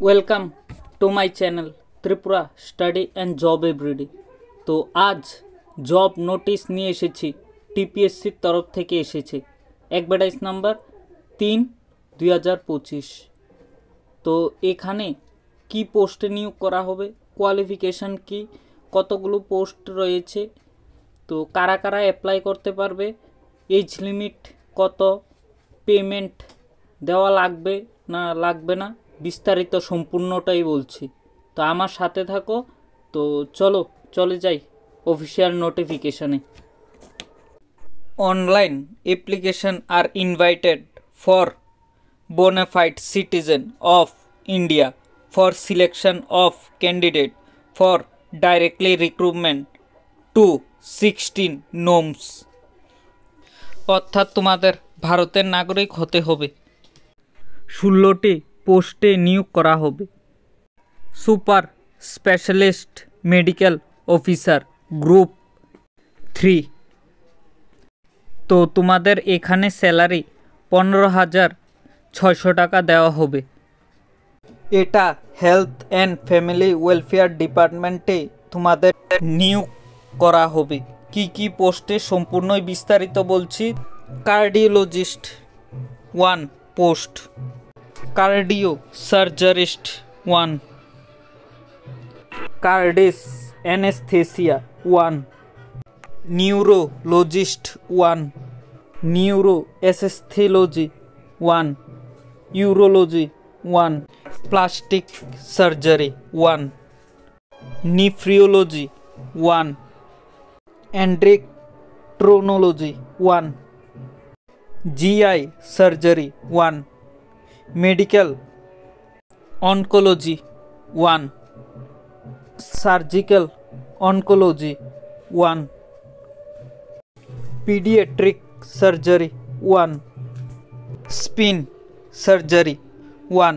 Welcome to my channel Tripura study and job everyday. তো আজ job notice নিয়ে এসেছি, টিপিএসসির তরফ থেকে এসেছে, অ্যাডভার্টাইজ নাম্বার 3/2025। তো এখানে কি পোস্টে নিয়োগ করা হবে, কোয়ালিফিকেশান কি, কতগুলো পোস্ট রয়েছে, তো কারা কারা অ্যাপ্লাই করতে পারবে, এজ লিমিট কত, পেমেন্ট দেওয়া লাগবে না লাগবে না, বিস্তারিত সম্পূর্ণটাই বলছি। তো আমার সাথে থাকো। তো চলে যাই অফিসিয়াল নোটিফিকেশানে। Online application are invited for bonafide citizen of India for selection of candidate for directly recruitment to 16 নোমস। অর্থাৎ তোমাদের ভারতের নাগরিক হতে হবে। 16টি পোস্টে নিয়োগ করা হবে। Super specialist medical officer group 3। তো তোমাদের এখানে স্যালারি 15,600 টাকা দেওয়া হবে। এটা হেলথ অ্যান্ড ফ্যামিলি ওয়েলফেয়ার ডিপার্টমেন্টে তোমাদের নিয়োগ করা হবে। কি পোস্টে সম্পূর্ণই বিস্তারিত বলছি। Cardiologist 1 post, cardio surgerist 1, cardiac anaesthesia 1, neurologist 1, neuro anaesthesiology 1, urology 1, plastic surgery 1, nephrology 1, endocrinology 1, GI surgery 1, medical oncology 1, surgical oncology 1, paediatric surgery 1, spine surgery 1,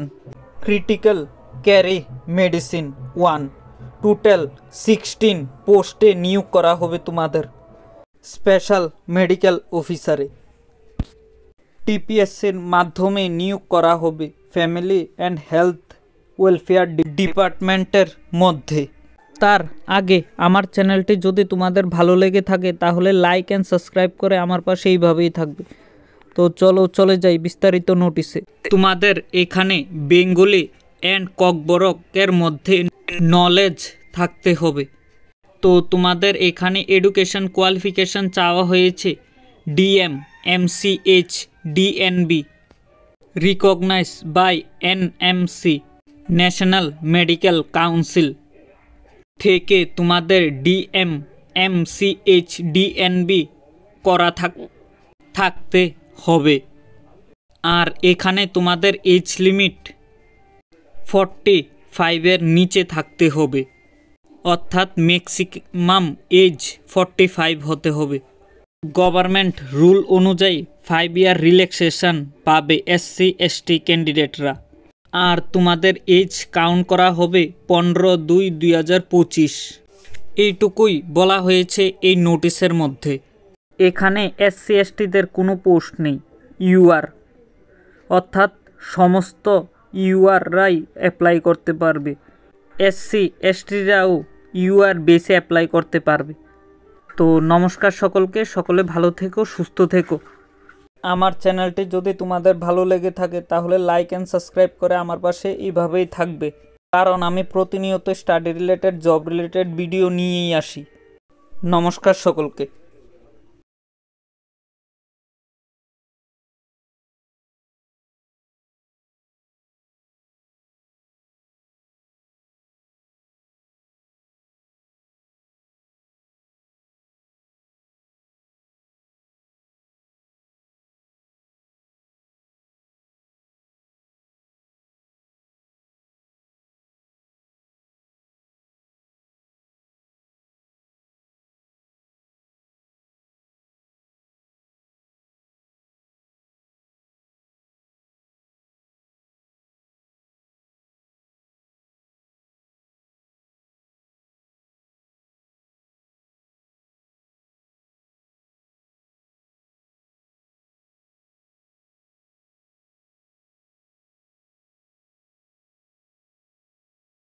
critical care medicine 1। Total 16 পোস্টে নিয়োগ করা হবে তোমাদের স্পেশাল মেডিকেল অফিসারে। টিপিএসসির মাধ্যমে নিয়োগ করা হবে ফ্যামিলি অ্যান্ড হেলথ ওয়েলফেয়ার ডিপার্টমেন্টের মধ্যে। তার আগে আমার চ্যানেলটি যদি তোমাদের ভালো লেগে থাকে তাহলে লাইক অ্যান্ড সাবস্ক্রাইব করে আমার পাশে এইভাবেই থাকবে। তো চলে যাই বিস্তারিত নোটিশে। তোমাদের এখানে বেঙ্গলি অ্যান্ড ককবরকের মধ্যে নলেজ থাকতে হবে। তো তোমাদের এখানে এডুকেশন কোয়ালিফিকেশান চাওয়া হয়েছে DM, MCH, DNB, recognise by NMC, national medical council থেকে তোমাদের ডিএম, এমসিএইচ, ডিএনবি করা থাকতে হবে। আর এখানে তোমাদের এজ লিমিট 45-এর নিচে থাকতে হবে, অর্থাৎ ম্যাক্সিমাম এজ 45 হতে হবে। গভর্নমেন্ট রুল অনুযায়ী 5 ইয়ার রিল্যাক্সেশন পাবে SC ST ক্যান্ডিডেটরা। আর তোমাদের এজ কাউন্ট করা হবে 15/2/2025। এইটুকুই বলা হয়েছে এই নোটিশের মধ্যে। এখানে SC STদের কোনো পোস্ট নেই। ইউআর অর্থাৎ সমস্ত ইউআররাই অ্যাপ্লাই করতে পারবে। SC STরাও ইউআর বেসে অ্যাপ্লাই করতে পারবে। তো নমস্কার সকলকে, সকলে ভালো থেকো, সুস্থ থেকো। আমার চ্যানেলটি যদি তোমাদের ভালো লেগে থাকে তাহলে লাইক অ্যান্ড সাবস্ক্রাইব করে আমার পাশে এইভাবেই থাকবে, কারণ আমি প্রতিনিয়ত study related, job related video নিয়েই আসি। নমস্কার সকলকে।